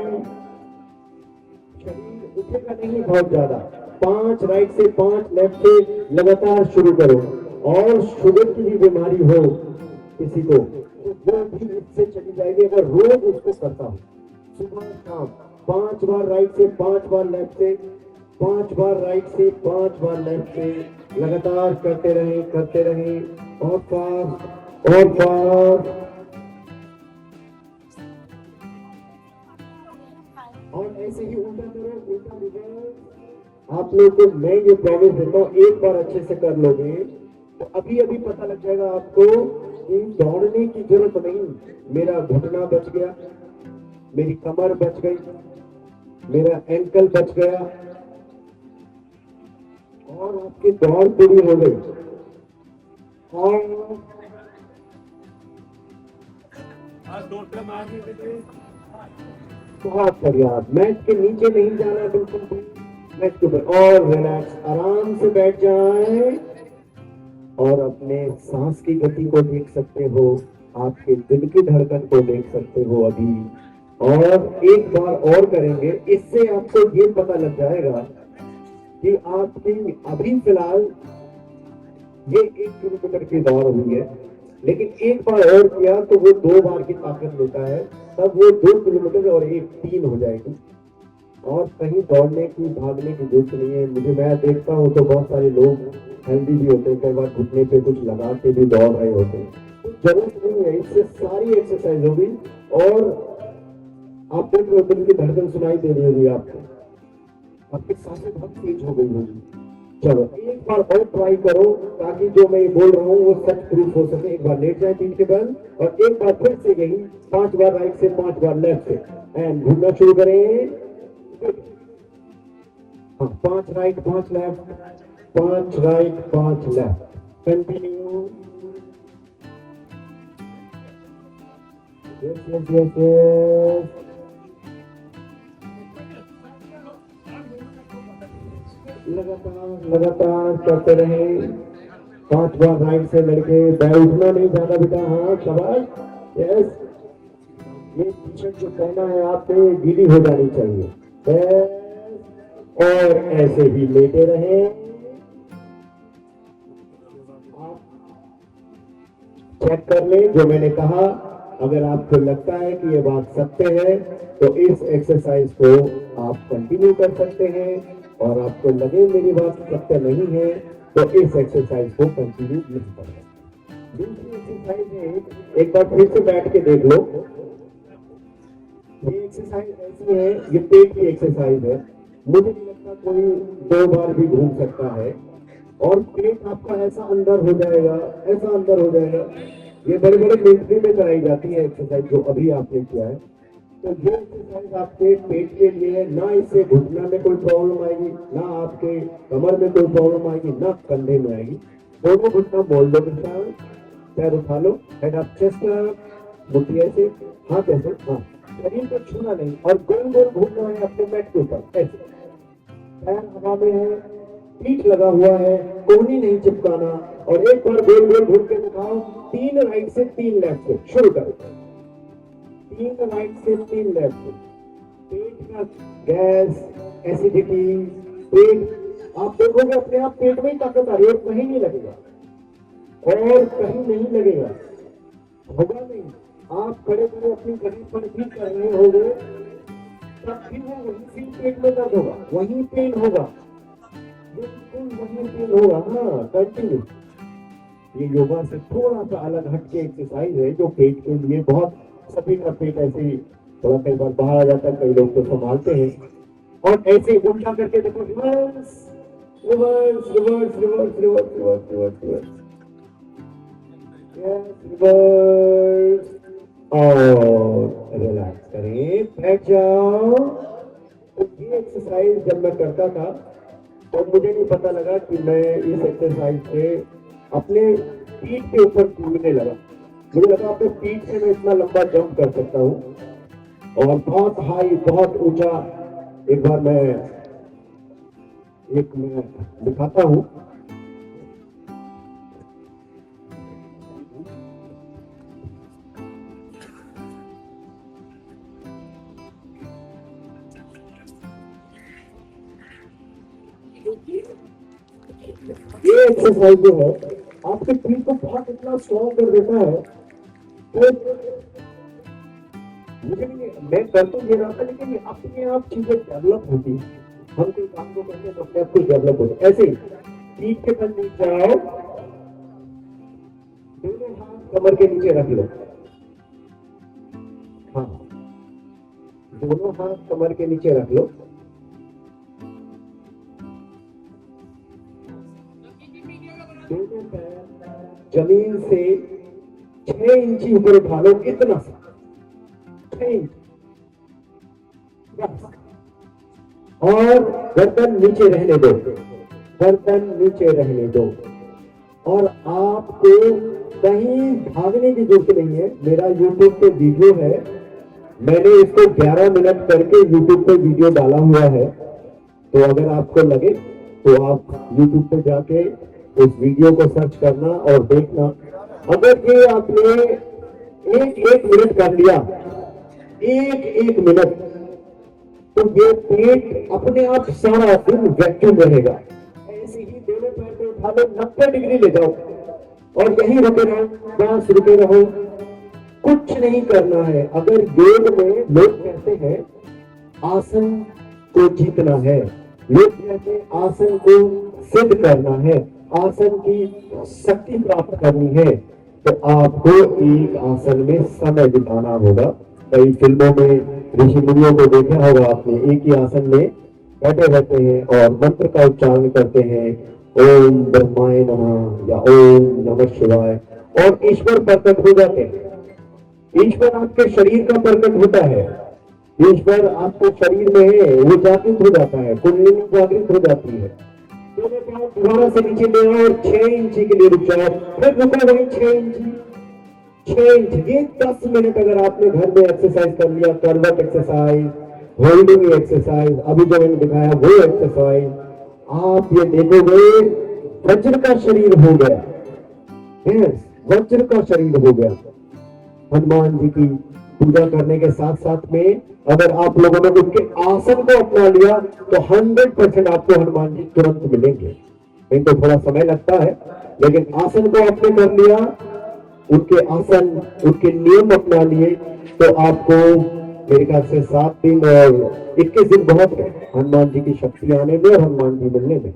Speaker 3: शरीर उठेगा नहीं बहुत ज्यादा। 5 राइट से 5 लेफ्ट से लगातार शुरू करो। और शुगर की भी बीमारी हो किसी को तो वो भी इससे चली जाएगी अगर रोज उसको करता हो। सुबह शाम 5 बार राइट से 5 बार लेफ्ट से, 5 बार राइट से 5 बार लेफ्ट से लगातार करते रहें और फास्ट और फास्ट। और ऐसे ही उल्टा करो, उल्टा रिवर्स। आप लोग को मैं ये प्रॉमिस देता हूँ, एक बार अच्छे से कर लोगे तो अभी अभी पता लग जाएगा आपको कि दौड़ने की जरूरत नहीं। मेरा घुटना बच गया, मेरी कमर बच गई, मेरा एंकल बच गया और आपकी दौड़ पूरी हो गई। और बहुत बढ़िया, मैट के नीचे नहीं जाना बिल्कुल भी, मैट के ऊपर। और रिलैक्स, आराम से बैठ जाए और अपने सांस की गति को देख सकते हो, आपके दिल की धड़कन को देख सकते हो अभी। और एक बार और करेंगे, इससे आपको ये पता लग जाएगा कि आपकी अभी फिलहाल ये 1 किलोमीटर की दौड़ हुई है, लेकिन एक बार और किया तो वो 2 बार की ताकत लेता है, तब वो 2 किलोमीटर और 1 3 हो जाएगी। और कहीं दौड़ने की भागने की जरूरत नहीं है। मैं देखता हूँ तो बहुत सारे लोग हेल्दी भी होते हैं, कई बार घुटने पे कुछ लगा के भी दौड़ रहे होते हैं, तो जरूरत नहीं है। इससे सारी एक्सरसाइज होगी और आप देख रहे हो दिल की धड़कन सुनाई दे रही होगी आपको, आपकी सांसें बहुत तेज हो गई होगी। चलो एक बार और ट्राई करो ताकि जो मैं बोल रहा हूँ वो सच प्रूफ हो सके। एक बार लेट जाए पीठ के बल और एक बार फिर से यही 5 बार राइट से 5 बार लेफ्ट से एंड घूमना शुरू करें। हाँ, 5 right 5 left, 5 right 5 left, continue. Yes yes yes yes. लगातार करते रहे। 5 बार राइट से लड़के, उठना नहीं ज्यादा बेटा, हाँ शाबाश, यस। ये टी शर्ट जो पहना है आपने गीली हो जानी चाहिए, यस। और ऐसे ही लेटे रहे। आप चेक कर लें जो मैंने कहा, अगर आपको लगता है कि ये बात सत्य है तो इस एक्सरसाइज को आप कंटिन्यू कर सकते हैं, और आपको लगे मेरी बात सत्य नहीं है तो इस एक्सरसाइज को कंटिन्यू नहीं करें। दूसरी एक्सरसाइज है, एक बार फिर से बैठ के देख लो। ये एक्सरसाइज ऐसी है, ये पेट की एक्सरसाइज है। मुझे नहीं लगता कोई 2 बार भी घूम सकता है और पेट आपका ऐसा अंदर हो जाएगा, ऐसा अंदर हो जाएगा। ये बड़े बड़े मिलिट्री में कराई जाती है एक्सरसाइज जो अभी आपने किया है। तो ये एक्सरसाइज आपके पेट के लिए है, ना इससे घुटना में कोई प्रॉब्लम आएगी, ना आपके कमर में कोई प्रॉब्लम आएगी, ना कंधे में आएगी। दोनों घुटना मोड़ लो, पैर उठा लो, हेड अप, चेस्ट अप, मुट्ठी ऐसे, हाथ ऐसे, हाँ, शरीर को छूना नहीं और गोल गोल घूमना है अपने मैट के ऊपर ऐसे। पैर हवा में है, पीठ लगा हुआ है, कोहनी नहीं चिपकाना। और एक बार गोल गोल घूम के दिखाओ, 3 राइट से 3 लेफ्ट से शुरू करो। 3 राइट से 3 लेफ्ट से। पेट का गैस, एसिडिटी, पेट, आप देखोगे अपने आप पेट में ही ताकत आ रही है, कहीं नहीं लगेगा और कहीं नहीं लगेगा, होगा नहीं। आप खड़े खड़े अपनी गति पर भी कर रहे होंगे तब भी वो वहीं पेट में दर्द होगा, वहीं पेन होगा, बिल्कुल वहीं पेन होगा। हाँ, कंटिन्यू। ये योगा से थोड़ा सा अलग हटके एक्सरसाइज है जो पेट के लिए बहुत, सभी का पेट ऐसे ही थोड़ा कई बार बाहर आ जाता है, कई लोग तो संभालते हैं। और ऐसे उल्टा करके देखो, reverse reverse reverse reverse reverse reverse reverse reverse, reverse. और रिलैक्स करें, बैठ जाओ। तो ये एक्सरसाइज जब मैं करता था तो मुझे नहीं पता लगा कि मैं इस एक्सरसाइज से अपने पीठ के ऊपर कूदने लगा। मुझे लगा अपने पीठ से मैं इतना लंबा जंप कर सकता हूँ और बहुत हाई, बहुत ऊंचा। एक बार मैं दिखाता हूँ, एक्सरसाइज जो है आपके पीठ को बहुत इतना स्ट्रॉन्ग कर देता है कि मुझे नहीं, मैं कर तो ये रहा था लेकिन ये अपने आप चीजें डेवलप होती है। हम कोई काम को करते हैं तो अपने आप कुछ डेवलप होता है। ऐसे ही पीठ के बल नीचे आओ, दोनों हाथ कमर के नीचे रख लो। हाँ, दोनों हाथ कमर के नीचे रख लो। दोनों पैर जमीन से 6 इंची ऊपर उठा लो, इतना सा 6 इंच बस। और गर्दन नीचे रहने दो, गर्दन नीचे रहने दो। और आपको कहीं भागने की जरूरत नहीं है। मेरा YouTube पे वीडियो है, मैंने इसको 11 मिनट करके YouTube पे वीडियो डाला हुआ है। तो अगर आपको लगे तो आप YouTube पे जाके उस वीडियो को सर्च करना और देखना। अगर ये आपने एक मिनट कर लिया, एक मिनट, तो ये पेट अपने आप सारा दिन वैक्यूम रहेगा। ऐसे ही दोनों पैर पे उठा लो, 90 डिग्री ले जाओ और यहीं रुके रहो, बस रुके रहो, कुछ नहीं करना है। अगर योग में लोग कहते हैं आसन को जीतना है, लोग कहते हैं आसन को सिद्ध करना है, आसन की शक्ति प्राप्त करनी है, तो आपको एक आसन में समय बिताना होगा। कई फिल्मों में ऋषि मुनियों को देखा होगा आपने, एक ही आसन में बैठे रहते हैं और मंत्र का उच्चारण करते हैं, ओम ब्रह्माय नमः या ओम नमः शिवाय, और ईश्वर प्रकट हो जाते हैं। ईश्वर आपके शरीर का प्रकट होता है, ईश्वर आपके शरीर में है, वो जागृत हो जाता है, कुंडलिनी जागृत हो जाती है। दोनों पांव दोबारा से नीचे ले आओ और 6 इंची के लिए रुक जाओ, फिर रुको वहीं 6 इंची। ये 10 मिनट अगर आपने घर में एक्सरसाइज कर लिया, करवट एक्सरसाइज, होल्डिंग एक्सरसाइज, अभी जो मैंने दिखाया वो एक्सरसाइज, आप ये देखोगे वज्र का शरीर हो गया। यस, वज्र का शरीर हो गया। हनुमान जी की पूजा करने के साथ साथ में अगर आप लोगों ने उनके आसन को अपना लिया तो 100% आपको हनुमान जी तुरंत मिलेंगे। नहीं तो थोड़ा समय लगता है, लेकिन आसन को आपने कर लिया, उनके आसन, उनके नियम अपना लिए, तो आपको मेरे ख्याल से 7 दिन और 21 दिन बहुत है हनुमान जी की शक्ति आने में और हनुमान जी मिलने में।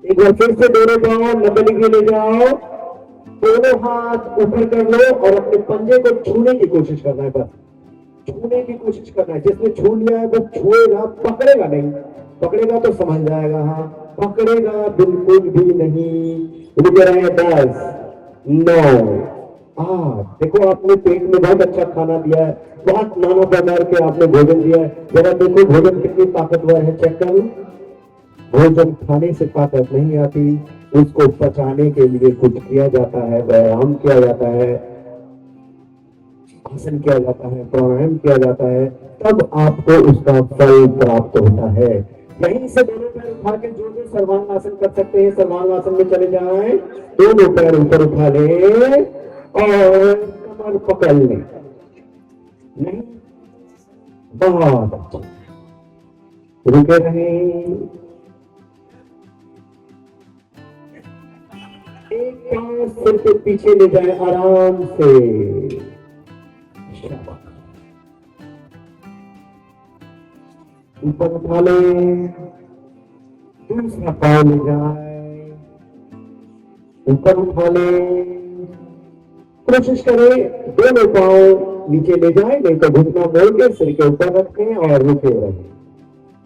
Speaker 3: एक बार फिर से दोनों पांव 90 डिग्री ले जाओ, दोनों हाथ ऊपर कर लो और अपने पंजे को छूने की कोशिश करना है। बस छूने की कोशिश करना है। जिसने छू लिया है वो छुएगा, पकड़ेगा नहीं। पकड़ेगा तो समझ जाएगा, हाँ, पकड़ेगा बिल्कुल भी नहीं। रुके रहे 10, 9, 8। देखो आपने पेट में बहुत अच्छा खाना दिया है, बहुत नाना प्रकार के आपने भोजन दिया है। जरा देखो भोजन कितनी ताकतवर है, चेक करो। भोजन खाने से ताकत नहीं आती, उसको पचाने के लिए कुछ किया जाता है, व्यायाम किया जाता है, आसन किया जाता है, प्राणायाम किया जाता है, तब आपको उसका फल प्राप्त होता है। यहीं से दोनों पैर उठा के जो जो सर्वांगासन कर सकते हैं सर्वांगासन में चले जाएं। दोनों पैर ऊपर उठा ले और कमर पकड़ ले। नहीं, बहुत अच्छा, रुके रहें। एक पांव सिर के पीछे ले जाए आराम से। ऊपर उठा ले, दूसरा पांव ले जाए, ऊपर उठा ले। कोशिश करें दोनों पांव नीचे ले जाए, नहीं तो घुटना मोड़ के सिर के ऊपर रखें और रुके रहें।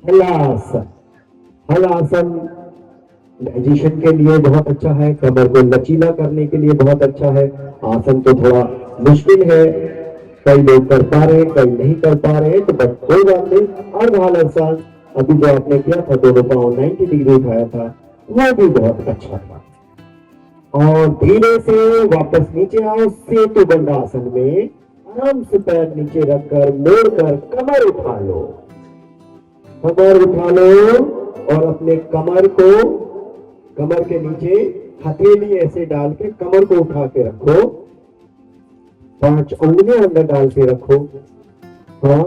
Speaker 3: हलासन, हलासन डाइजेशन के लिए बहुत अच्छा है, कमर को लचीला करने के लिए बहुत अच्छा है। आसन तो थोड़ा मुश्किल है, कई लोग कर पा रहे हैं, कई नहीं कर पा रहे हैं, तो बस कोई बात नहीं। अर्धहलासन अभी जो आपने किया था, दोनों पांव 90 डिग्री उठाया था, वो भी बहुत अच्छा था। और धीरे से वापस नीचे आओ, सेतु बंद आसन में आराम से पैर नीचे रखकर मोड़कर कमर उठा लो, कमर उठा लो और अपने कमर को, कमर के नीचे हथेली ऐसे डाल के कमर को उठा के रखो, 5 उंगलियां अंदर डाल के रखो। हाँ,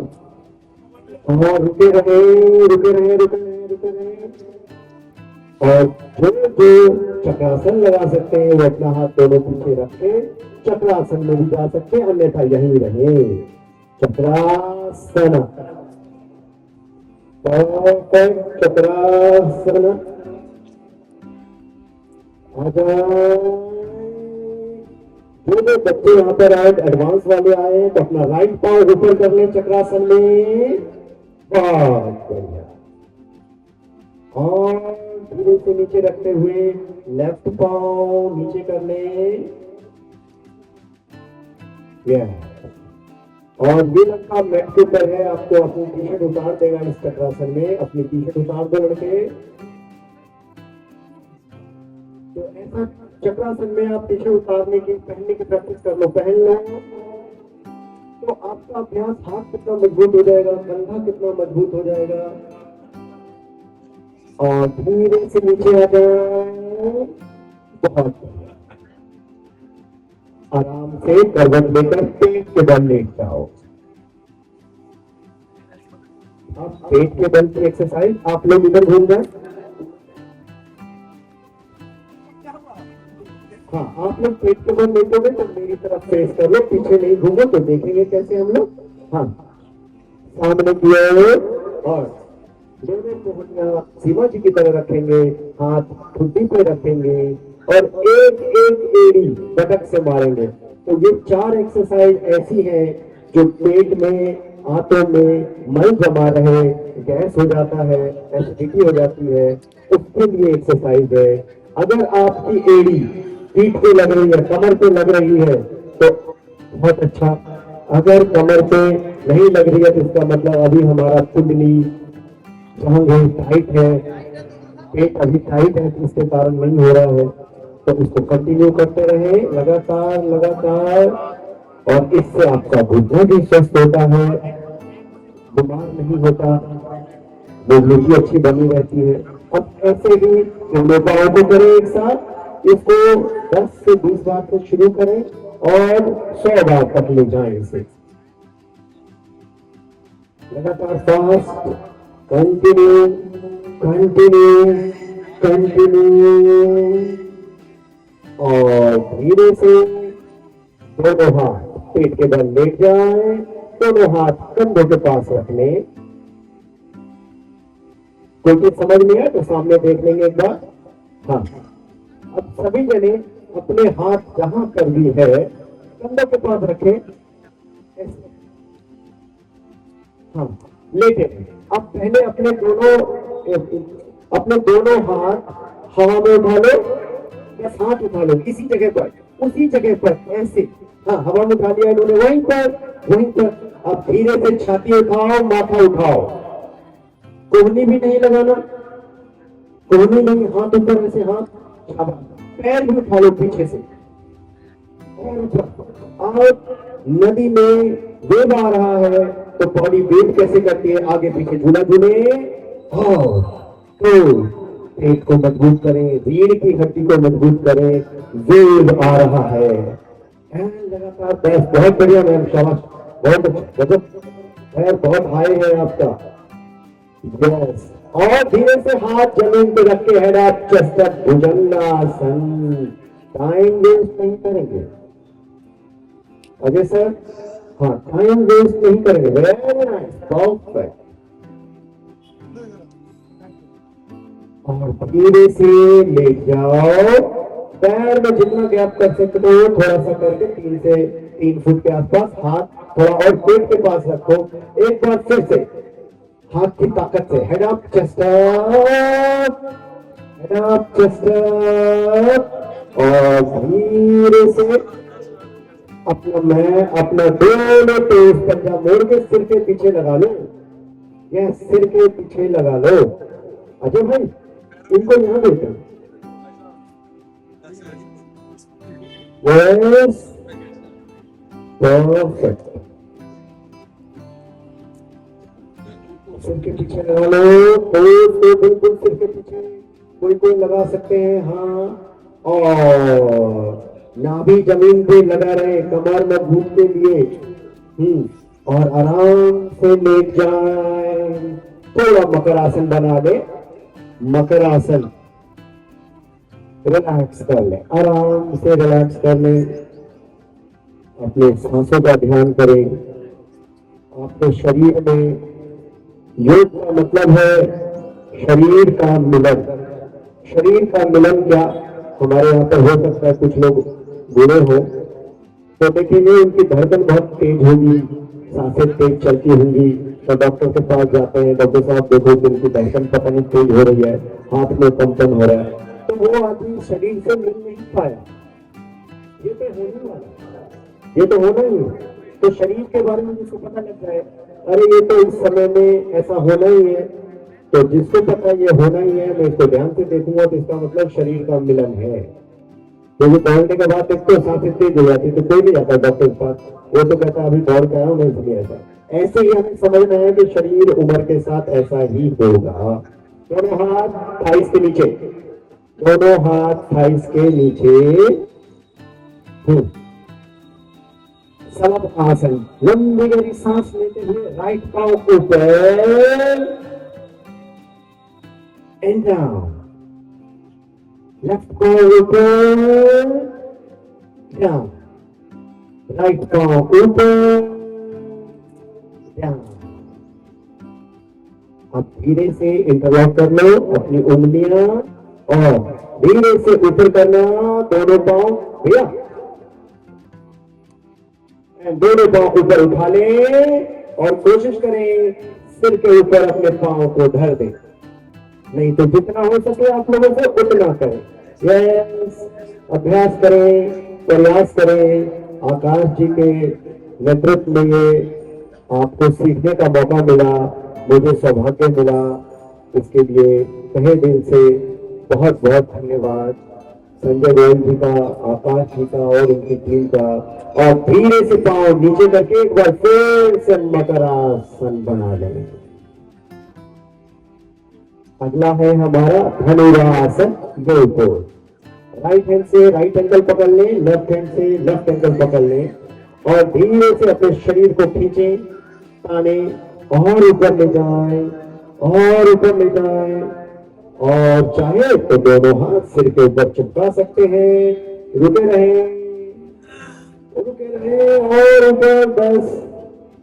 Speaker 3: और रुके रहे, रुके रहे, रुके रहे, रुके रहे। और जो जो चक्रासन लगा सकते हैं वो अपना हाथ दोनों पीछे रख के चक्रासन में भी जा सकते हैं, अन्यथा यहीं रहे। चक्रासन, परफेक्ट चक्रासन। आ जाए। जो बच्चे यहाँ पर आए एडवांस वाले आए तो अपना राइट पांव ऊपर कर ले चक्रासन में। बहुत बढ़िया। और धीरे से नीचे रखते हुए लेफ्ट पांव नीचे कर ले। और ये लड़का मैट के ऊपर है, आपको अपनी टी शर्ट उतार देगा इस चक्रासन में। अपनी टी शर्ट उतार दो लड़के। तो ऐसा चक्रासन में आप टी शर्ट उतारने की पहनने की प्रैक्टिस कर लो। पहन लो तो आपका अभ्यास, हाथ कितना मजबूत हो जाएगा, कंधा कितना मजबूत हो जाएगा। और धीरे से नीचे आ जाए। बहुत आराम से करवट लेकर पेट के बल लेट जाओ। आप पेट के बल की एक्सरसाइज आप लोग इधर घूम जाए। हाँ, आप लोग पेट के बल लेटोगे तो मेरी तरफ फेस कर लो, पीछे नहीं घूमो तो देखेंगे कैसे हम लोग। हाँ, सामने की ओर और दोनों कोहनियां सीमा जी की तरह रखेंगे, हाथ ठुड्डी पे रखेंगे और एक एक एड़ी बटक से मारेंगे। तो ये 4 एक्सरसाइज ऐसी हैं जो पेट में, आंतों में मल जमा रहे, गैस हो जाता है, एसिडिटी हो जाती है, उसके लिए एक्सरसाइज है। अगर आपकी एड़ी पीठ पे लग रही है, कमर पे लग रही है तो बहुत अच्छा। अगर कमर पे नहीं लग रही है तो इसका मतलब अभी हमारा कुंडली टाइट है, पेट अभी टाइट है, तो इसके कारण नहीं हो रहा है। तो इसको कंटिन्यू करते रहे लगातार लगातार, और इससे आपका बुद्धि भी स्वस्थ होता है, बीमार नहीं होता, मोबिलिटी अच्छी बनी रहती है। अब ऐसे ही दोनों पाँव को करें एक साथ। इसको 10 से 20 बार से शुरू करें और 100 बार तक ले जाएं इसे लगातार। Fast continue continue continue. और धीरे से दोनों हाथ पेट के बल लेट जाए, दोनों हाथ कंधों के पास रख लें। कोई चीज समझ नहीं है तो सामने देख लेंगे एक बार। हाँ, अब सभी जने अपने हाथ जहां कर दी है कंधों के पास रखें। हाँ, लेटे। अब पहले अपने दोनों हाथ हवा में उठा लो, बस हाथ उठा लो किसी जगह पर, उसी जगह पर ऐसे। हाँ, हवा में उठा लिया इन्होंने, वहीं पर। अब धीरे से छाती उठाओ, माथा उठाओ, कोहनी भी नहीं लगाना, कोहनी नहीं, हाथ ऊपर ऐसे, हाथ पैर भी उठा लो पीछे से और ऊपर। और नदी में वेव आ रहा है तो बॉडी वेव कैसे करती है, आगे पीछे झूला झूले। और तो पेट को मजबूत करें, रीढ़ की हड्डी को मजबूत करें, वेव आ रहा है लगातार। बस बहुत बढ़िया मैम, शाबाश, बहुत अच्छा, गजब, पैर बहुत हाई है आपका। यस, और धीरे से हाथ जमीन पे रख के हेड अप, चेस्ट अप, भुजंगासन। टाइम वेस्ट नहीं करेंगे अजय सर। हाँ, टाइम वेस्ट नहीं करेंगे। Very nice, perfect. और धीरे से लेट जाओ, पैर में जितना गैप कर सकते हो थोड़ा सा करके 3 से 3 फुट के आसपास। हाथ थोड़ा और पेट के पास रखो। एक बार फिर से हाथ की ताकत से head up, chest up, head up, chest up. और धीरे से अपना दोनों पेट पंजा मोड़ के सिर के पीछे लगा लो। यह सिर के पीछे लगा लो। अजय भाई, इनको यहां देखो। Yes, perfect. सिर के पीछे लगा लो, तो बिल्कुल सिर के पीछे कोई लगा सकते हैं। हाँ, और नाभि जमीन पे लगा रहे, कमर मजबूत के लिए। और आराम से लेट जाए। थोड़ा मकर आसन बना ले, मकर आसन। रिलैक्स कर लें, आराम से रिलैक्स कर लें। अपने सांसों का ध्यान करें। आपके शरीर में योग का मतलब है शरीर का मिलन। शरीर का मिलन क्या, हमारे यहाँ पर हो सकता है कुछ लोग बूढ़े हो तो देखेंगे उनकी धड़कन बहुत तेज होगी, सांसें तेज चलती होंगी, तो डॉक्टर के पास जाते हैं, डॉक्टर साहब देखो कि उनकी धड़कन पता नहीं तेज हो रही है, हाथ में कंपन हो रहा है, तो वो आदमी शरीर से मिल नहीं पाया। ये तो होने वाला है, ये तो होना ही है। तो शरीर के बारे में जिसको पता लग जाए अरे ये तो इस समय में ऐसा होना ही है, तो जिसको पता ये होना ही है मैं इसको ध्यान से देखूंगा तो इसका मतलब शरीर का मिलन है। क्योंकि दौड़ने के बाद एक तो सांसें तेज हो जाती तो कोई नहीं जाता डॉक्टर के पास, वो तो कहता अभी दौड़ के आया हूं मैं इसलिए ऐसा। ऐसे ही हमें समझना है कि शरीर उम्र के साथ ऐसा ही होगा। दोनों हाथ थाइस के नीचे, दोनों हाथ थाइस के नीचे। सलभ आसन, लंबी गहरी सांस लेते हुए राइट पांव ऊपर एंड डाउन, लेफ्ट पांव ऊपर डाउन, राइट पांव ऊपर डाउन। अब धीरे से इंटरलॉक कर लो अपनी उंगलियां और धीरे से ऊपर करना दोनों पांव भैया, दोनों पांव ऊपर उठा लें और कोशिश करें सिर के ऊपर अपने पांव को धर दें। नहीं तो जितना हो सके आप लोगों से उतना करें। यस, अभ्यास करें, प्रयास करें। आकाश जी के नेतृत्व में ये आपको सीखने का मौका मिला, मुझे सौभाग्य मिला, इसके लिए तहे दिल से बहुत बहुत धन्यवाद संजय गोयल जी का, आकाश जी का और उनकी टीम का। और धीरे से पांव नीचे करके एक बार फिर से मकरासन बना लें। अगला है हमारा धनुरासन गोल। राइट हैंड से राइट एंकल पकड़ लें, लेफ्ट हैंड से लेफ्ट एंकल पकड़ लें और धीरे से अपने शरीर को खींचें, ताने और ऊपर ले जाएं और ऊपर ले जाएं। और चाहे तो दोनों हाथ सिर के ऊपर चिपका सकते हैं। रुके रहें और ऊपर 10,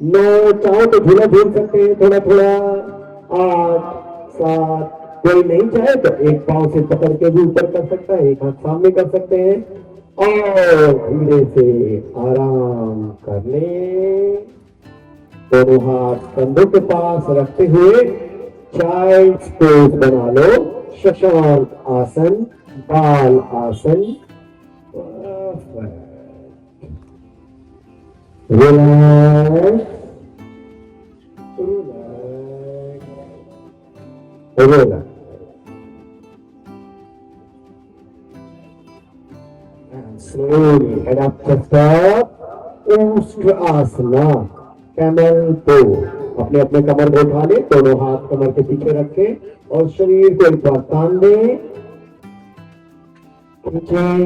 Speaker 3: 9, चाहो तो झूला झूल सकते हैं थोड़ा थोड़ा। 8, 7, कोई नहीं चाहे तो एक पांव से पकड़ के भी ऊपर कर सकता है, एक हाथ सामने कर सकते हैं और धीरे से आराम कर लें। दोनों हाथ कंधों के पास रखते हुए चाइल्ड्स पोज बना लो। Shashank asana, Bal asana. Relax, relax, and slowly head up, chest up, Ushtrasana, camel pose. अपने अपने कमर को उठा ले, दोनों हाथ कमर के पीछे रखें और शरीर को एक बार तान दें, खींचें।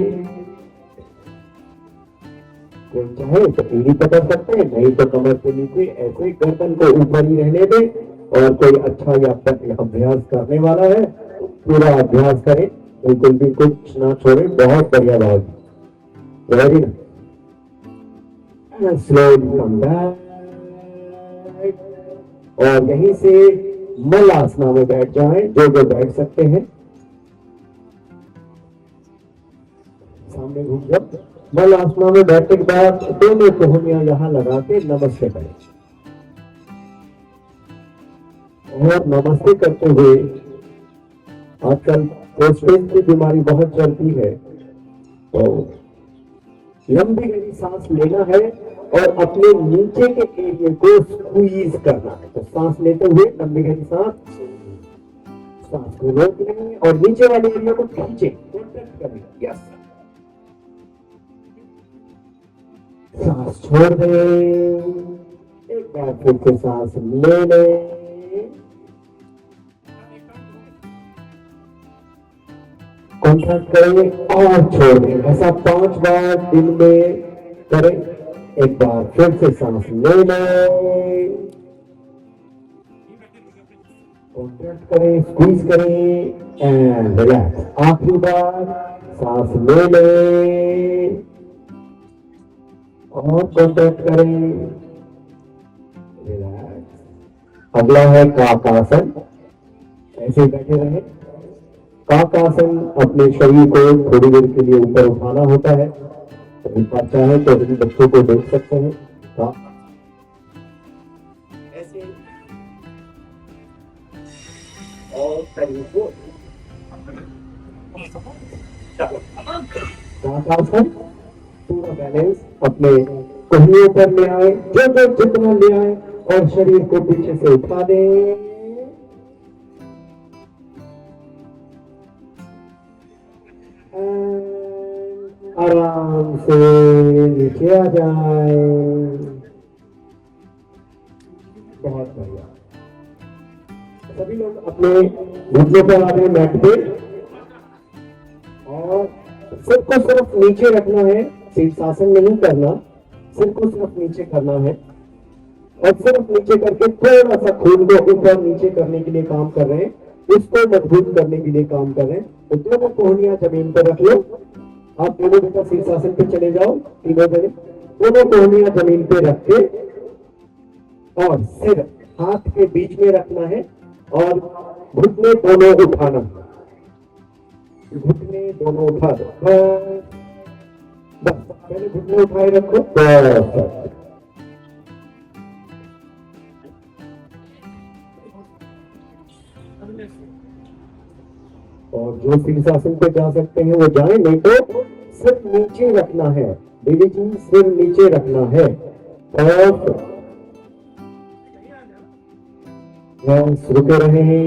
Speaker 3: कोई चाहे तो पीढ़ी पकड़ सकते हैं, नहीं तो कमर के नीचे ऐसे गर्दन को ऊपर ही रहने दें। और कोई अच्छा या अभ्यास करने वाला है तो पूरा अभ्यास करें, बिल्कुल भी कुछ ना छोड़े। बहुत बढ़िया बात, very nice. Slowly come back और यहीं से मलासना में बैठ जाएं, जो बैठ सकते हैं। सामने घूम जाओ। मलासना में बैठने के बाद दोनों कोहनियां यहां लगा के नमस्ते करें और नमस्ते करते हुए, आजकल प्रोस्टेट की बीमारी बहुत चलती है, तो लंबी गहरी सांस लेना है और अपने नीचे के एरिया को स्क्वीज करना है। तो सांस लेते हुए लंबी गहरी सांस को रोक लें और नीचे वाले एरिया को खींचे, कॉन्ट्रैक्ट करें। यस, सांस छोड़ दें, एक बार फिर से सांस ले लें, कॉन्ट्रैक्ट करें और छोड़ दें। ऐसा 5 बार दिन में करें। एक बार फिर से सांस ले लें, कॉन्ट्रैक्ट करें, स्क्वीज करें एंड रिलैक्स। आखिरी बार सांस ले लें और कॉन्ट्रैक्ट करें। रिलैक्स। अगला है काकासन। ऐसे ही बैठे रहे। काकासन अपने शरीर को थोड़ी देर के लिए ऊपर उठाना होता है। कभी आप चाहे तो इन बच्चों को देख सकते हैं। ऐसे और काकासन पूरा बैलेंस अपने कोहनियों पर ले आए, जो जितना ले आए और शरीर को पीछे से उठा दें। आराम से नीचे आ जाए। बहुत बढ़िया। सभी लोग अपने घुटनों पर आ गए मैट पे और सिर को सिर्फ नीचे रखना है, शीर्षासन नहीं करना, सिर को सिर्फ नीचे करना है और सिर्फ नीचे करके थोड़ा सा खून को ऊपर नीचे करने के लिए काम कर रहे हैं, इसको मजबूत करने के लिए काम कर रहे हैं। तो दोनों कोहनियां जमीन पर रख लो। आप दोनों बेटा शीर्षासन पे चले जाओ, तीनों जने दोनों कोहनियां जमीन पे रख के और सिर हाथ के बीच में रखना है और घुटने दोनों उठाना, घुटने दोनों उठा दो। बस पहले घुटने उठाए रखो। बस और जो शीर्षासन पे जा सकते हैं वो जाए, नहीं तो सिर्फ नीचे रखना है। देवी जी सिर नीचे रखना है और बस रुके रहे,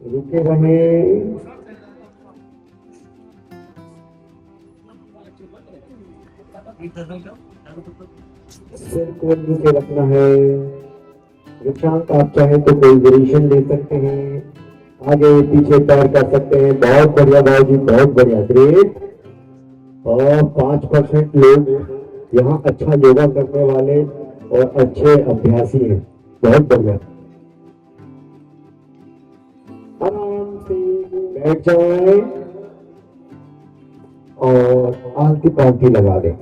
Speaker 3: रुके रहे। सिर को नीचे रखना है। विक्रांत आप चाहे तो कोई वेरिएशन ले सकते हैं, आगे पीछे पैर कर सकते हैं। बहुत बढ़िया भाई जी, बहुत बढ़िया, ग्रेट। और 5% लोग यहाँ अच्छा योगा करने वाले और अच्छे अभ्यासी हैं। बहुत बढ़िया। आराम से बैठ जाए और आलती पालती लगा दें।